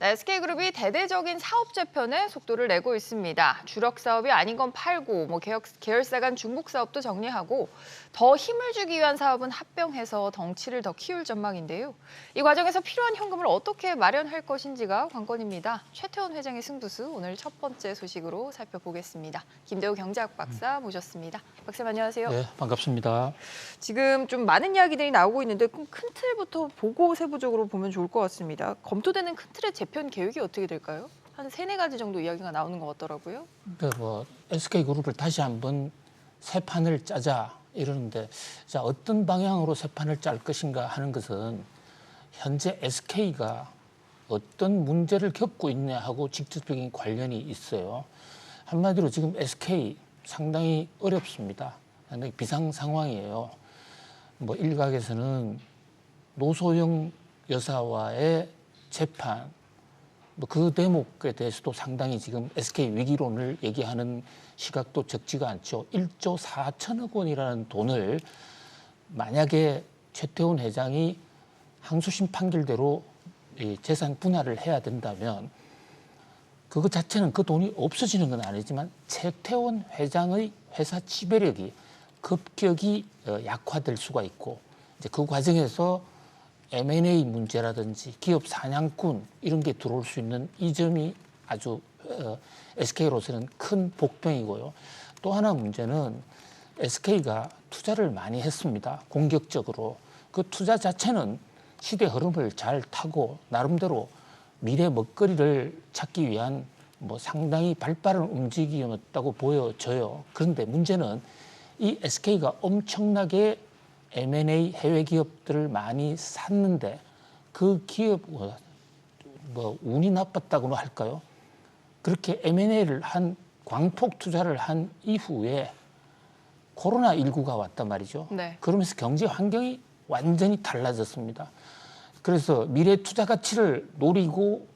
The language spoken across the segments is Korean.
네, SK그룹이 대대적인 사업 재편에 속도를 내고 있습니다. 주력 사업이 아닌 건 팔고, 계열사 간 중복 사업도 정리하고, 더 힘을 주기 위한 사업은 합병해서 덩치를 더 키울 전망인데요. 이 과정에서 필요한 현금을 어떻게 마련할 것인지가 관건입니다. 최태원 회장의 승부수 오늘 첫 번째 소식으로 살펴보겠습니다. 김대우 경제학 박사 모셨습니다. 박사님 안녕하세요. 네, 반갑습니다. 지금 좀 많은 이야기들이 나오고 있는데 큰 틀부터 보고 세부적으로 보면 좋을 것 같습니다. 검토되는 큰 틀의 재편 계획이 어떻게 될까요? 한 세네 가지 정도 이야기가 나오는 것 같더라고요. SK그룹을 다시 한번 새 판을 짜자 이러는데, 자, 어떤 방향으로 새 판을 짤 것인가 하는 것은 현재 SK가 어떤 문제를 겪고 있냐하고 직접적인 관련이 있어요. 한마디로 지금 SK 상당히 어렵습니다. 상당히 비상 상황이에요. 일각에서는 노소영 여사와의 재판, 그 대목에 대해서도 상당히 지금 SK 위기론을 얘기하는 시각도 적지가 않죠. 1조 4천억 원이라는 돈을 만약에 최태원 회장이 항소심 판결대로 재산 분할을 해야 된다면 그것 자체는 그 돈이 없어지는 건 아니지만 최태원 회장의 회사 지배력이 급격히 약화될 수가 있고, 이제 그 과정에서 M&A 문제라든지 기업 사냥꾼 이런 게 들어올 수 있는 이 점이 아주 SK로서는 큰 복병이고요. 또 하나 문제는 SK가 투자를 많이 했습니다. 공격적으로. 그 투자 자체는 시대 흐름을 잘 타고 나름대로 미래 먹거리를 찾기 위한 상당히 발빠른 움직임이었다고 보여져요. 그런데 문제는 이 SK가 엄청나게 M&A 해외 기업들을 많이 샀는데 그 기업 운이 나빴다고나 할까요? 그렇게 M&A를 광폭 투자를 한 이후에 코로나19가 왔단 말이죠. 네. 그러면서 경제 환경이 완전히 달라졌습니다. 그래서 미래 투자 가치를 노리고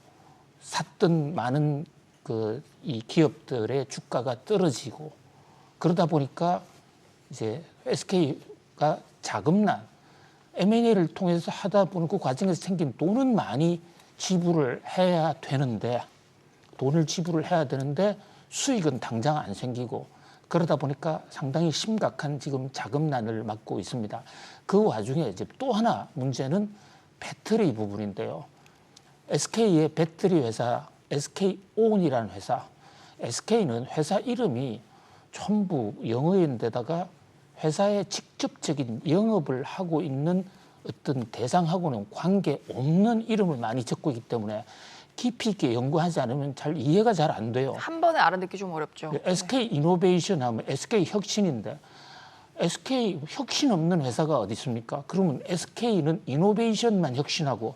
샀던 많은 이 기업들의 주가가 떨어지고, 그러다 보니까 이제 SK가 자금난 M&A를 통해서 하다 보니 그 과정에서 생긴 돈은 많이 지불을 해야 되는데 수익은 당장 안 생기고, 그러다 보니까 상당히 심각한 지금 자금난을 맞고 있습니다. 그 와중에 이제 또 하나 문제는 배터리 부분인데요. SK의 배터리 회사 SK온이라는 회사, SK는 회사 이름이 전부 영어인데다가 회사의 직접적인 영업을 하고 있는 어떤 대상하고는 관계 없는 이름을 많이 적고 있기 때문에 깊이 있게 연구하지 않으면 잘 이해가 잘 안 돼요. 한 번에 알아듣기 좀 어렵죠. SK 이노베이션 하면 SK 혁신인데 SK 혁신 없는 회사가 어디 있습니까? 그러면 SK는 이노베이션만 혁신하고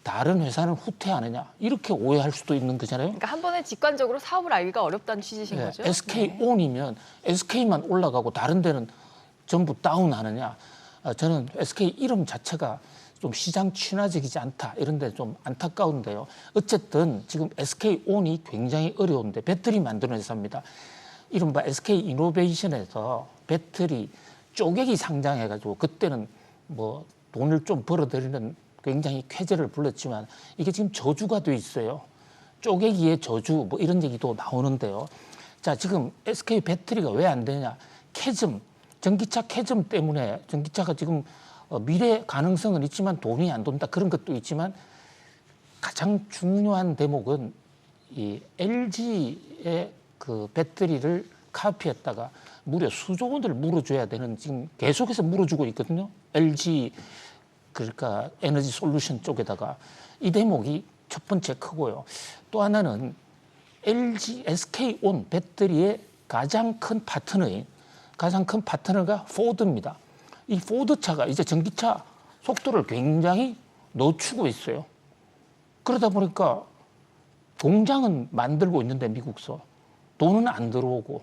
다른 회사는 후퇴하느냐, 이렇게 오해할 수도 있는 거잖아요. 그러니까 한 번에 직관적으로 사업을 알기가 어렵다는 취지신 거죠? SK온이면 SK만 올라가고 다른 데는 전부 다운하느냐. 저는 SK 이름 자체가 좀 시장 친화적이지 않다, 이런 데 좀 안타까운데요. 어쨌든 지금 SK온이 굉장히 어려운데 배터리 만드는 회사입니다. 이른바 SK 이노베이션에서 배터리 쪼개기 상장해가지고 그때는 돈을 좀 벌어들이는 굉장히 쾌재를 불렀지만 이게 지금 저주가 돼 있어요. 쪼개기의 저주 이런 얘기도 나오는데요. 자, 지금 SK 배터리가 왜 안 되냐? 전기차 캐즘 때문에 전기차가 지금 미래 가능성은 있지만 돈이 안 돈다, 그런 것도 있지만 가장 중요한 대목은 이 LG의 그 배터리를 카피했다가 무려 수조 원을 물어줘야 되는, 지금 계속해서 물어주고 있거든요. LG 그러니까 에너지 솔루션 쪽에다가. 이 대목이 첫 번째 크고요. 또 하나는 SK온 배터리의 가장 큰 파트너가 포드입니다. 이 포드 차가 이제 전기차 속도를 굉장히 늦추고 있어요. 그러다 보니까 공장은 만들고 있는데 미국서 돈은 안 들어오고,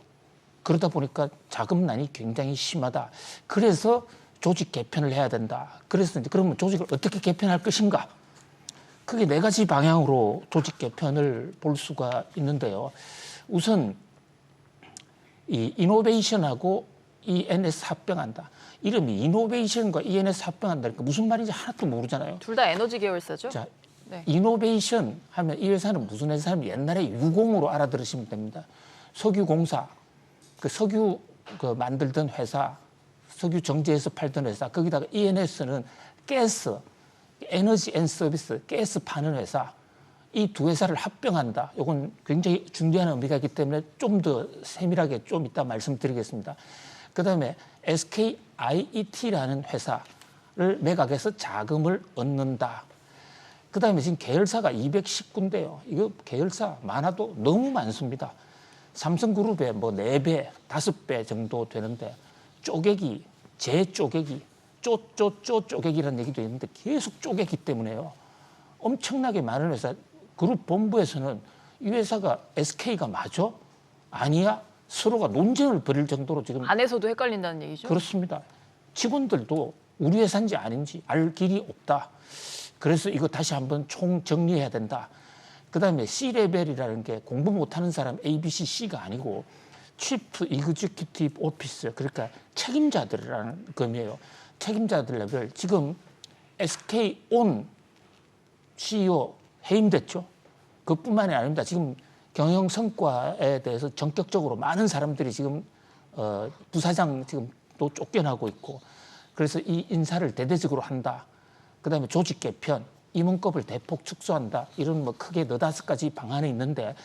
그러다 보니까 자금난이 굉장히 심하다. 그래서 조직 개편을 해야 된다. 그래서 이제 그러면 조직을 어떻게 개편할 것인가? 크게 네 가지 방향으로 조직 개편을 볼 수가 있는데요. 우선 이 이노베이션하고 ENS 합병한다. 이름이 이노베이션과 ENS 합병한다니까 무슨 말인지 하나도 모르잖아요. 둘 다 에너지 계열사죠? 자, 네. 이노베이션 하면 이 회사는 무슨 회사냐면 옛날에 유공으로 알아들으시면 됩니다. 석유공사, 그 석유 만들던 회사, 석유 정제해서 팔던 회사, 거기다가 ENS는 가스, 에너지 앤 서비스, 가스 파는 회사. 이 두 회사를 합병한다. 이건 굉장히 중요한 의미가 있기 때문에 좀 더 세밀하게 좀 이따 말씀드리겠습니다. 그다음에 SKIET라는 회사를 매각해서 자금을 얻는다. 그다음에 지금 계열사가 219인데요. 이거 계열사 많아도 너무 많습니다. 삼성그룹의 뭐 4배, 5배 정도 되는데 쪼개기, 재쪼개기, 쪼개기라는 얘기도 있는데 계속 쪼개기 때문에요. 엄청나게 많은 회사, 그룹 본부에서는 이 회사가 SK가 맞아? 아니야? 서로가 논쟁을 벌일 정도로 지금 안에서도 헷갈린다는 얘기죠? 그렇습니다. 직원들도 우리 회사인지 아닌지 알 길이 없다. 그래서 이거 다시 한번 총 정리해야 된다. 그다음에 C레벨이라는 게 공부 못하는 사람 ABC, C가 아니고 Chief Executive Officer, 그러니까 책임자들이라는 의미예요. 책임자들 레벨. 지금 SK온 CEO 해임됐죠. 그뿐만이 아닙니다. 지금 경영 성과에 대해서 전격적으로 많은 사람들이 지금 부사장 지금 또 쫓겨나고 있고, 그래서 이 인사를 대대적으로 한다. 그다음에 조직 개편, 임원급을 대폭 축소한다. 이런 뭐 크게 4-5가지 방안이 있는데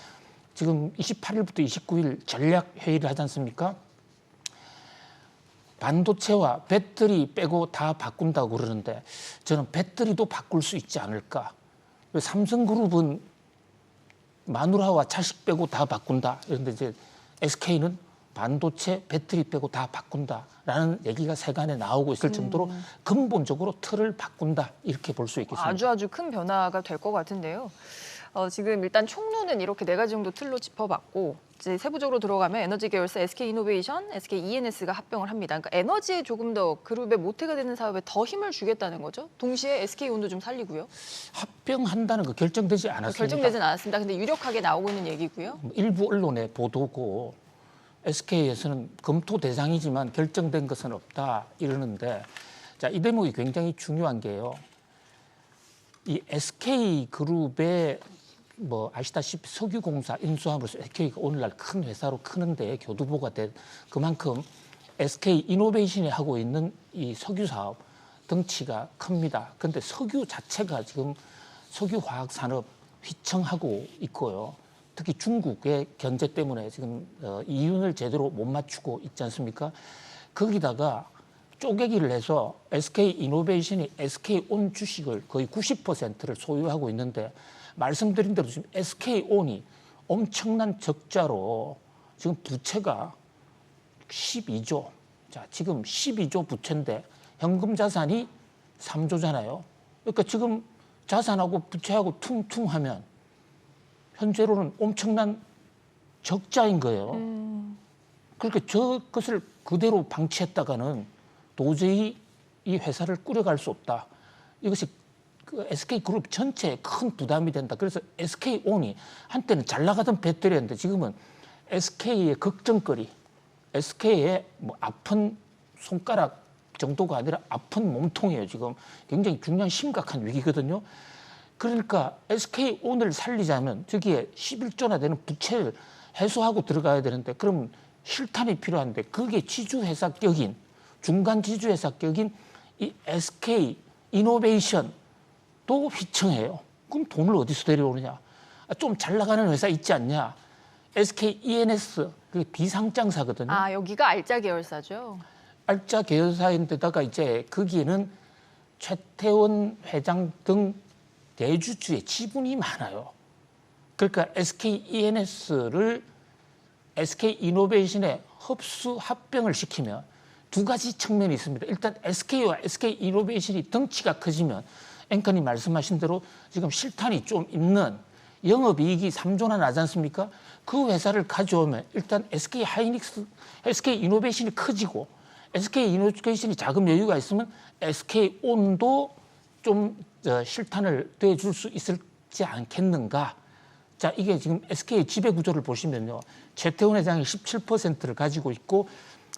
지금 28일부터 29일 전략 회의를 하지 않습니까? 반도체와 배터리 빼고 다 바꾼다고 그러는데 저는 배터리도 바꿀 수 있지 않을까. 삼성그룹은 마누라와 자식 빼고 다 바꾼다. 그런데 이제 SK는 반도체, 배터리 빼고 다 바꾼다라는 얘기가 세간에 나오고 있을 정도로 근본적으로 틀을 바꾼다. 이렇게 볼 수 있겠습니다. 아주 큰 변화가 될 것 같은데요. 지금 일단 총론은 이렇게 4가지 정도 틀로 짚어봤고, 이제 세부적으로 들어가면 에너지 계열사 SK이노베이션, SKENS가 합병을 합니다. 그러니까 에너지에 조금 더 그룹의 모태가 되는 사업에 더 힘을 주겠다는 거죠. 동시에 SK온도 좀 살리고요. 합병한다는 거 결정되지 않았습니다. 결정되진 않았습니다. 근데 유력하게 나오고 있는 얘기고요. 일부 언론의 보도고 SK에서는 검토 대상이지만 결정된 것은 없다 이러는데, 자, 이 대목이 굉장히 중요한 게요. 이 SK그룹의 뭐 아시다시피 석유공사 인수함으로써 SK가 오늘날 큰 회사로 크는데 교두보가 된 그만큼 SK이노베이션이 하고 있는 이 석유 사업 덩치가 큽니다. 그런데 석유 자체가 지금 석유화학 산업 휘청하고 있고요. 특히 중국의 견제 때문에 지금 이윤을 제대로 못 맞추고 있지 않습니까? 거기다가 쪼개기를 해서 SK이노베이션이 SK온 주식을 거의 90%를 소유하고 있는데, 말씀드린 대로 지금 SK온이 엄청난 적자로 지금 부채가 12조. 자, 지금 12조 부채인데 현금 자산이 3조잖아요. 그러니까 지금 자산하고 부채하고 퉁퉁하면 현재로는 엄청난 적자인 거예요. 그러니까 저것을 그대로 방치했다가는 도저히 이 회사를 꾸려갈 수 없다. 이것이 그 SK그룹 전체에 큰 부담이 된다. 그래서 SK온이 한때는 잘 나가던 배터리였는데 지금은 SK의 걱정거리, SK의 뭐 아픈 손가락 정도가 아니라 아픈 몸통이에요. 지금 굉장히 중요한 심각한 위기거든요. 그러니까 SK온을 살리자면 저기에 11조나 되는 부채를 해소하고 들어가야 되는데, 그럼 실탄이 필요한데 그게 지주회사격인, 중간 지주회사격인 이 SK이노베이션 또 휘청해요. 그럼 돈을 어디서 데려오느냐? 좀 잘 나가는 회사 있지 않냐? SKENS, 그게 비상장사거든요. 아, 여기가 알짜 계열사죠. 알짜 계열사인데다가 이제 거기에는 최태원 회장 등 대주주의 지분이 많아요. 그러니까 SKENS를 SK이노베이션에 흡수 합병을 시키면 2가지 측면이 있습니다. 일단 SK와 SK이노베이션이 덩치가 커지면 앵커님 말씀하신 대로 지금 실탄이 좀 있는 영업이익이 3조나 나지 않습니까? 그 회사를 가져오면 일단 SK하이닉스, SK이노베이션이 커지고 SK이노베이션이 자금 여유가 있으면 SK온도 좀 실탄을 대줄 수 있지 않겠는가? 자, 이게 지금 SK의 지배 구조를 보시면요. 최태원 회장이 17%를 가지고 있고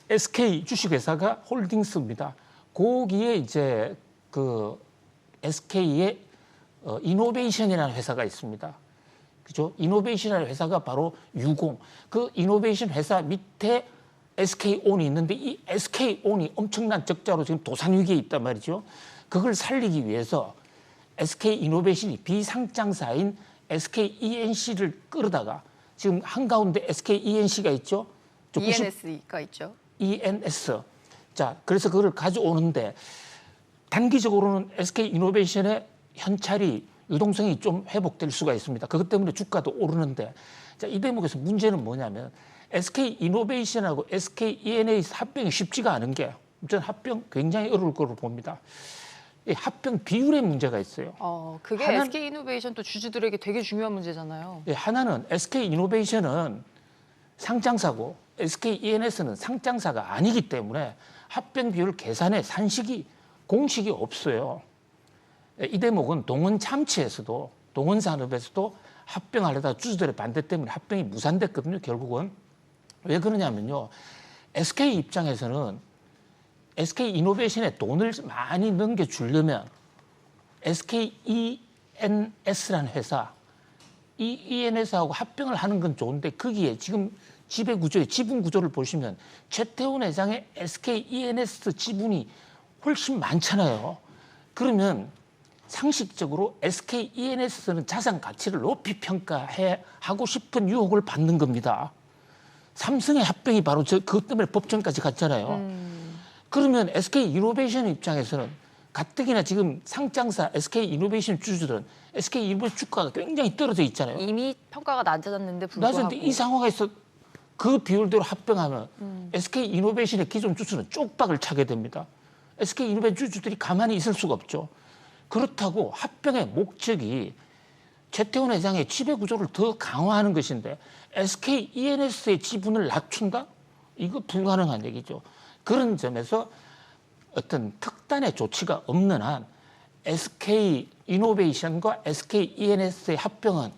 SK 주식회사가 홀딩스입니다. 거기에 이제 그 SK의 이노베이션이라는 회사가 있습니다. 그죠? 이노베이션이라는 회사가 바로 유공. 그 이노베이션 회사 밑에 SK온이 있는데 이 SK온이 엄청난 적자로 지금 도산 위기에 있단 말이죠. 그걸 살리기 위해서 SK이노베이션이 비상장사인 SKENC를 끌어다가 지금 한가운데 SKENC가 있죠. ENS가 있죠. ENS. 자, 그래서 그걸 가져오는데 단기적으로는 SK이노베이션의 현찰이 유동성이 좀 회복될 수가 있습니다. 그것 때문에 주가도 오르는데 자, 이 대목에서 문제는 뭐냐면 SK이노베이션하고 SKENS 합병이 쉽지가 않은 게 저는 합병 굉장히 어려울 거로 봅니다. 이 합병 비율에 문제가 있어요. 그게 SK이노베이션 또 주주들에게 되게 중요한 문제잖아요. 예, 하나는 SK이노베이션은 상장사고 SKENS는 상장사가 아니기 때문에 합병 비율 계산에 공식이 없어요. 이 대목은 동원 참치에서도 동원 산업에서도 합병하려다 주주들의 반대 때문에 합병이 무산됐거든요. 결국은 왜 그러냐면요. SK 입장에서는 SK이노베이션에 돈을 많이 넘겨주려면 SKENS라는 회사, 이 ENS하고 합병을 하는 건 좋은데 거기에 지금 지분 구조를 보시면 최태원 회장의 SKENS 지분이 훨씬 많잖아요. 그러면 상식적으로 SKENS는 자산 가치를 높이 평가하고 싶은 유혹을 받는 겁니다. 삼성의 합병이 바로 그것 때문에 법정까지 갔잖아요. 그러면 SK이노베이션 입장에서는 가뜩이나 지금 상장사 SK이노베이션 주주들은 SK이노베이션 주가가 굉장히 떨어져 있잖아요. 이미 평가가 낮아졌는데 불구하고. 낮은데 이 상황에서 그 비율대로 합병하면 SK이노베이션의 기존 주주는 쪽박을 차게 됩니다. SK이노베이션 주주들이 가만히 있을 수가 없죠. 그렇다고 합병의 목적이 최태원 회장의 지배 구조를 더 강화하는 것인데 SKENS의 지분을 낮춘다? 이거 불가능한 얘기죠. 그런 점에서 어떤 특단의 조치가 없는 한 SK이노베이션과 SKENS의 합병은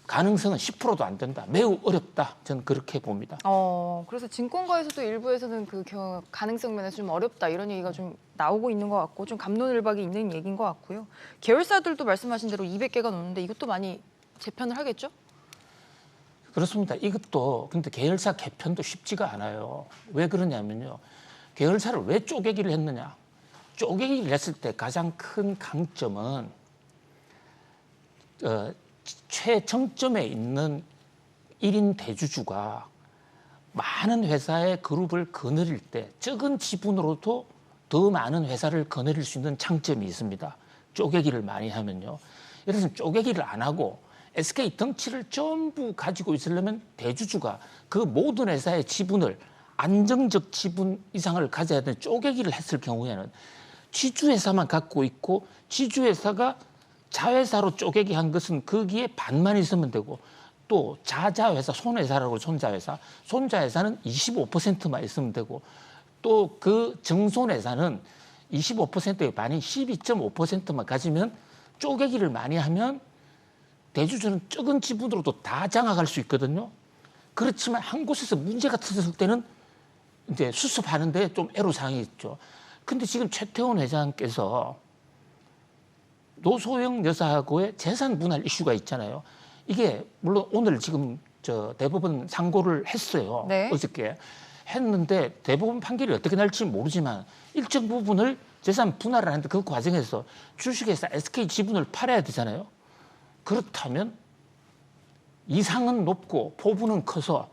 가능성은 10%도 안 된다. 매우 어렵다. 저는 그렇게 봅니다. 그래서 증권가에서도 일부에서는 그 가능성 면에서 좀 어렵다 이런 얘기가 좀 나오고 있는 것 같고 좀 갑론을박이 있는 얘기인 것 같고요. 계열사들도 말씀하신 대로 200개가 넘는데 이것도 많이 재편을 하겠죠? 그렇습니다. 이것도 근데 계열사 개편도 쉽지가 않아요. 왜 그러냐면요. 계열사를 왜 쪼개기를 했느냐. 쪼개기를 했을 때 가장 큰 강점은 최정점에 있는 1인 대주주가 많은 회사의 그룹을 거느릴 때 적은 지분으로도 더 많은 회사를 거느릴 수 있는 장점이 있습니다. 쪼개기를 많이 하면요. 예를 들어서 쪼개기를 안 하고 SK 덩치를 전부 가지고 있으려면 대주주가 그 모든 회사의 지분을 안정적 지분 이상을 가져야 되는 쪼개기를 했을 경우에는 지주회사만 갖고 있고 지주회사가 자회사로 쪼개기 한 것은 거기에 반만 있으면 되고 또 자자회사, 손회사라고 손자회사는 25%만 있으면 되고 또 그 정손회사는 25%의 반인 12.5%만 가지면 쪼개기를 많이 하면 대주주는 적은 지분으로도 다 장악할 수 있거든요. 그렇지만 한 곳에서 문제가 터졌을 때는 이제 수습하는데 좀 애로사항이 있죠. 근데 지금 최태원 회장께서 노소영 여사하고의 재산 분할 이슈가 있잖아요. 이게 물론 오늘 지금 대법원 상고를 했어요. 네. 어저께 했는데 대법원 판결이 어떻게 날지 모르지만 일정 부분을 재산 분할을 하는데 그 과정에서 주식회사 SK 지분을 팔아야 되잖아요. 그렇다면 이상은 높고 포부는 커서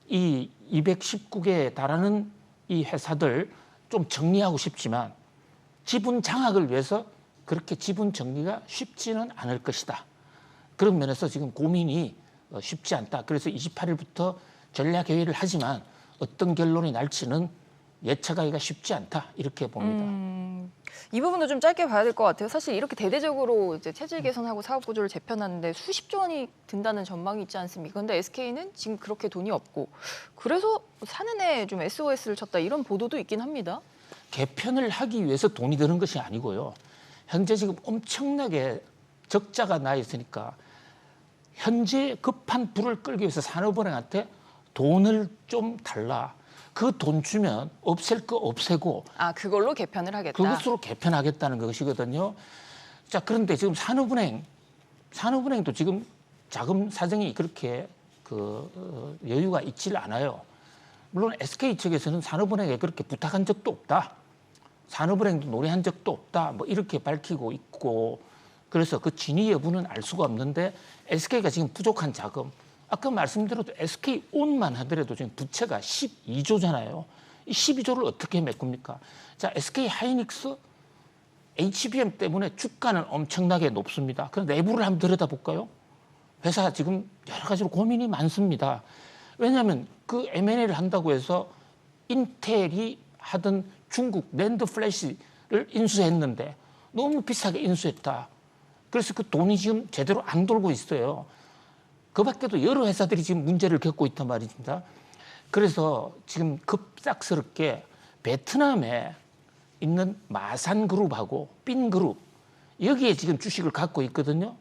이 219개에 달하는 이 회사들 좀 정리하고 싶지만 지분 장악을 위해서 그렇게 지분 정리가 쉽지는 않을 것이다. 그런 면에서 지금 고민이 쉽지 않다. 그래서 28일부터 전략회의를 하지만 어떤 결론이 날지는 예측하기가 쉽지 않다. 이렇게 봅니다. 이 부분도 좀 짧게 봐야 될 것 같아요. 사실 이렇게 대대적으로 이제 체질 개선하고 사업 구조를 재편하는데 수십조 원이 든다는 전망이 있지 않습니까? 그런데 SK는 지금 그렇게 돈이 없고 그래서 사는 애 좀 SOS를 쳤다 이런 보도도 있긴 합니다. 개편을 하기 위해서 돈이 드는 것이 아니고요. 현재 지금 엄청나게 적자가 나 있으니까 현재 급한 불을 끌기 위해서 산업은행한테 돈을 좀 달라. 그 돈 주면 없앨 거 없애고 그걸로 개편을 하겠다. 그것으로 개편하겠다는 것이거든요. 자, 그런데 지금 산업은행도 지금 자금 사정이 그렇게 여유가 있질 않아요. 물론 SK 측에서는 산업은행에 그렇게 부탁한 적도 없다. 산업은행도 논의한 적도 없다. 뭐 이렇게 밝히고 있고, 그래서 그 진위 여부는 알 수가 없는데 SK가 지금 부족한 자금, 아까 말씀드렸도 SK온만 하더라도 지금 부채가 12조잖아요. 이 12조를 어떻게 메꿉니까? 자, SK 하이닉스 HBM 때문에 주가는 엄청나게 높습니다. 그럼 내부를 한번 들여다볼까요? 회사 지금 여러 가지로 고민이 많습니다. 왜냐하면 그 M&A를 한다고 해서 인텔이 하던 중국 낸드 플래시를 인수했는데 너무 비싸게 인수했다. 그래서 그 돈이 지금 제대로 안 돌고 있어요. 그 밖에도 여러 회사들이 지금 문제를 겪고 있단 말입니다. 그래서 지금 급작스럽게 베트남에 있는 마산그룹하고 빈그룹 여기에 지금 주식을 갖고 있거든요.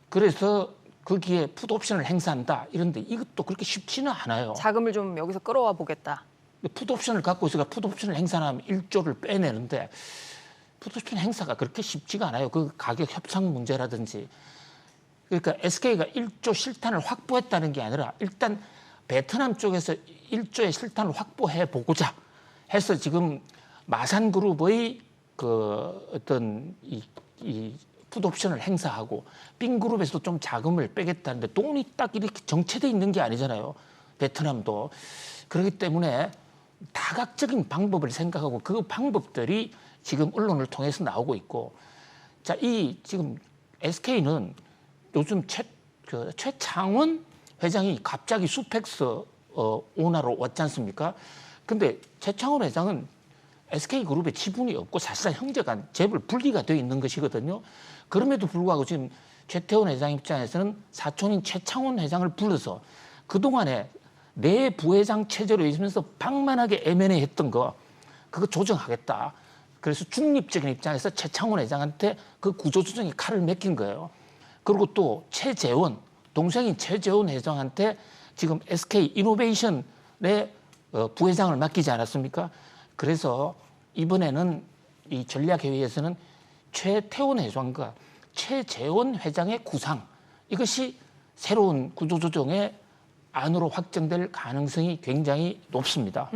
그래서 거기에 풋옵션을 행사한다 이런데 이것도 그렇게 쉽지는 않아요. 자금을 좀 여기서 끌어와 보겠다. 풋옵션을 갖고 있어가 풋옵션을 행사하면 1조를 빼내는데 풋옵션 행사가 그렇게 쉽지가 않아요. 그 가격 협상 문제라든지. 그러니까 SK가 1조 실탄을 확보했다는 게 아니라 일단 베트남 쪽에서 1조의 실탄을 확보해 보고자 해서 지금 마산그룹의 그 어떤 이 풋옵션을 행사하고 빈그룹에서도 좀 자금을 빼겠다는데 돈이 딱 이렇게 정체돼 있는 게 아니잖아요. 베트남도. 그렇기 때문에 다각적인 방법을 생각하고 그 방법들이 지금 언론을 통해서 나오고 있고, 자, 이 지금 SK는 요즘 최창원 회장이 갑자기 수펙스 오너로 왔지 않습니까? 근데 최창원 회장은 SK그룹에 지분이 없고 사실상 형제간 재벌 분리가 되어 있는 것이거든요. 그럼에도 불구하고 지금 최태원 회장 입장에서는 사촌인 최창원 회장을 불러서 그동안에 내 부회장 체제로 있으면서 방만하게 M&A 했던 거 그거 조정하겠다. 그래서 중립적인 입장에서 최창원 회장한테 그 구조조정의 칼을 맡긴 거예요. 그리고 또 최재원, 동생인 최재원 회장한테 지금 SK 이노베이션의 부회장을 맡기지 않았습니까? 그래서 이번에는 이 전략회의에서는 최태원 회장과 최재원 회장의 구상, 이것이 새로운 구조조정의 안으로 확정될 가능성이 굉장히 높습니다.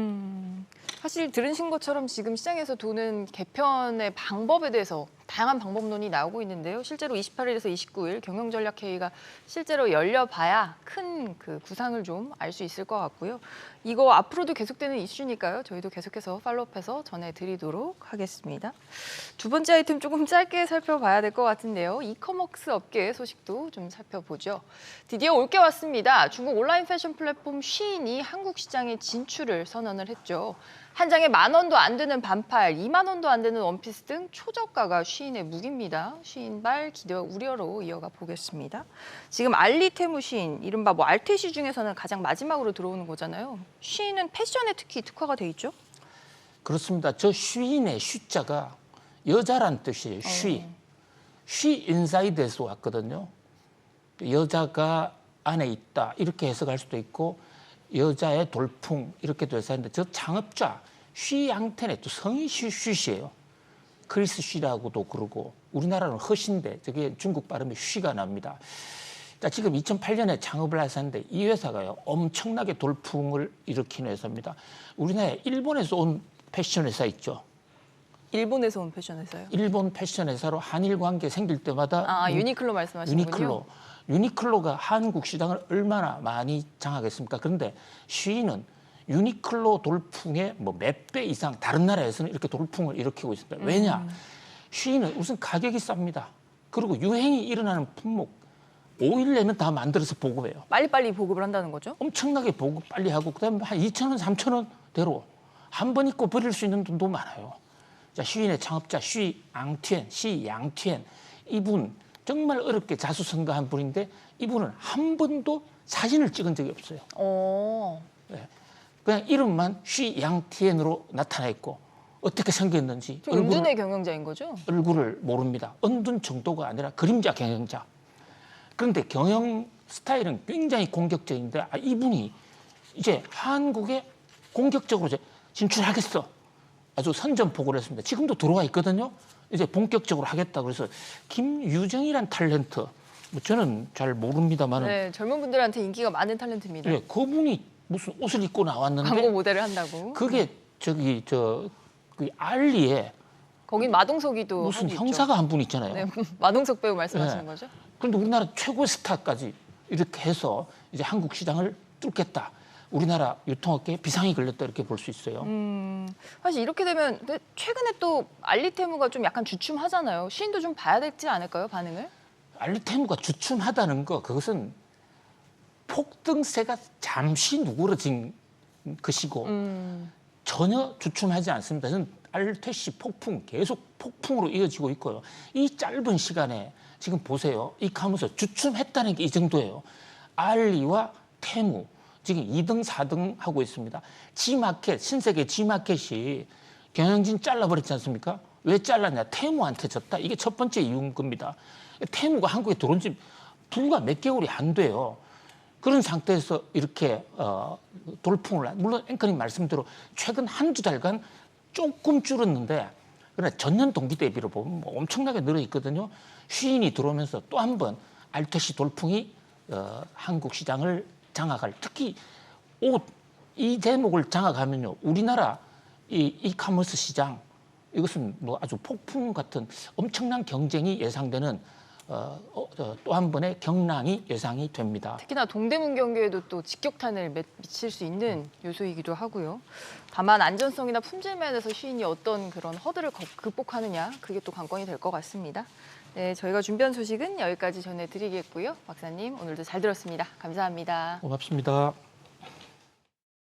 사실 들으신 것처럼 지금 시장에서 도는 개편의 방법에 대해서 다양한 방법론이 나오고 있는데요. 실제로 28일에서 29일 경영전략회의가 실제로 열려봐야 큰 그 구상을 좀 알 수 있을 것 같고요. 이거 앞으로도 계속되는 이슈니까요. 저희도 계속해서 팔로우업해서 전해드리도록 하겠습니다. 두 번째 아이템 조금 짧게 살펴봐야 될 것 같은데요. 이커머스 업계 소식도 좀 살펴보죠. 드디어 올 게 왔습니다. 중국 온라인 패션 플랫폼 쉬인이 한국 시장에 진출을 선언을 했죠. 한 장에 10,000원도 안 되는 반팔, 20,000원도 안 되는 원피스 등 초저가가 쉬인의 무기입니다. 쉬인발 기대와 우려로 이어가 보겠습니다. 지금 알리, 테무, 쉬인, 이른바 뭐 알테시 중에서는 가장 마지막으로 들어오는 거잖아요. 쉬인은 패션에 특히 특화가 돼 있죠? 그렇습니다. 저 쉬인의 쉬자가 여자란 뜻이에요. 쉬 인사이드에서 왔거든요. 여자가 안에 있다 이렇게 해석할 수도 있고 여자의 돌풍 이렇게도 해석하는데 저 창업자 쉬 양텐의 또 성이 쉬이에요. 크리스 쉬라고도 그러고 우리나라는 허신데 저게 중국 발음에 쉬가 납니다. 자, 지금 2008년에 창업을 하셨는데 이 회사가요 엄청나게 돌풍을 일으키는 회사입니다. 우리나라에 일본에서 온 패션 회사 있죠. 일본에서 온 패션 회사요? 일본 패션 회사로 한일 관계 생길 때마다 유니클로 말씀하시는군요. 유니클로가 한국 시장을 얼마나 많이 장악했습니까? 그런데 쉬인은 유니클로 돌풍의 뭐 몇 배 이상 다른 나라에서는 이렇게 돌풍을 일으키고 있습니다. 왜냐? 쉬인은 우선 가격이 쌉니다. 그리고 유행이 일어나는 품목 5일 내면 다 만들어서 보급해요. 빨리빨리 보급을 한다는 거죠? 엄청나게 보급 빨리 하고 그다음에 한 2,000원, 3,000원대로 한 번 입고 버릴 수 있는 돈도 많아요. 자, 쉬인의 창업자 쉬 양티엔 이분 정말 어렵게 자수성가한 분인데 이분은 한 번도 사진을 찍은 적이 없어요. 네. 그냥 이름만 쉬 양티엔으로 나타나 있고 어떻게 생겼는지 은둔의 경영자인 거죠? 얼굴을 모릅니다. 은둔 정도가 아니라 그림자 경영자. 그런데 경영 스타일은 굉장히 공격적인데 이분이 이제 한국에 공격적으로 진출하겠어. 아주 선전포고를 했습니다. 지금도 들어와 있거든요. 이제 본격적으로 하겠다. 그래서 김유정이란 탤런트, 뭐 저는 잘 모릅니다만은 네, 젊은 분들한테 인기가 많은 탤런트입니다. 예, 그분이 무슨 옷을 입고 나왔는데 광고 모델을 한다고. 그게 저기 그 알리에 거긴 마동석이도 무슨 하고 형사가 한 분 있잖아요. 있죠. 네, 마동석 배우 말씀하시는 네. 거죠? 그런데 우리나라 최고 스타까지 이렇게 해서 이제 한국 시장을 뚫겠다. 우리나라 유통업계에 비상이 걸렸다 이렇게 볼 수 있어요. 사실 이렇게 되면 근데 최근에 또 알리테무가 좀 약간 주춤하잖아요. 시인도 좀 봐야 되지 않을까요, 반응을? 알리테무가 주춤하다는 거 그것은 폭등세가 잠시 누그러진 것이고 전혀 주춤하지 않습니다. 저는 알퇴시 폭풍 계속 폭풍으로 이어지고 있고요. 이 짧은 시간에 지금 보세요. 이카면서 주춤했다는 게 이 정도예요. 알리와 테무 지금 2등, 4등 하고 있습니다. G마켓, 신세계 G마켓이 경영진 잘라버렸지 않습니까? 왜 잘랐냐? 테무한테 졌다. 이게 첫 번째 이유인 겁니다. 테무가 한국에 들어온 지 불과 몇 개월이 안 돼요. 그런 상태에서 이렇게 돌풍을, 물론 앵커님 말씀대로 최근 한두 달간 조금 줄었는데 그러나 전년 동기 대비로 보면 뭐 엄청나게 늘어 있거든요. 쉬인이 들어오면서 또 한 번 알토시 돌풍이 한국 시장을 장악할, 특히 옷 이 대목을 장악하면요 우리나라 이 이커머스 시장 이것은 뭐 아주 폭풍 같은 엄청난 경쟁이 예상되는 또 한 번의 경랑이 예상이 됩니다. 특히나 동대문 경기에도 또 직격탄을 미칠 수 있는 요소이기도 하고요. 다만 안전성이나 품질 면에서 시인이 어떤 그런 허들을 극복하느냐 그게 또 관건이 될 것 같습니다. 네, 저희가 준비한 소식은 여기까지 전해드리겠고요. 박사님 오늘도 잘 들었습니다. 감사합니다. 고맙습니다.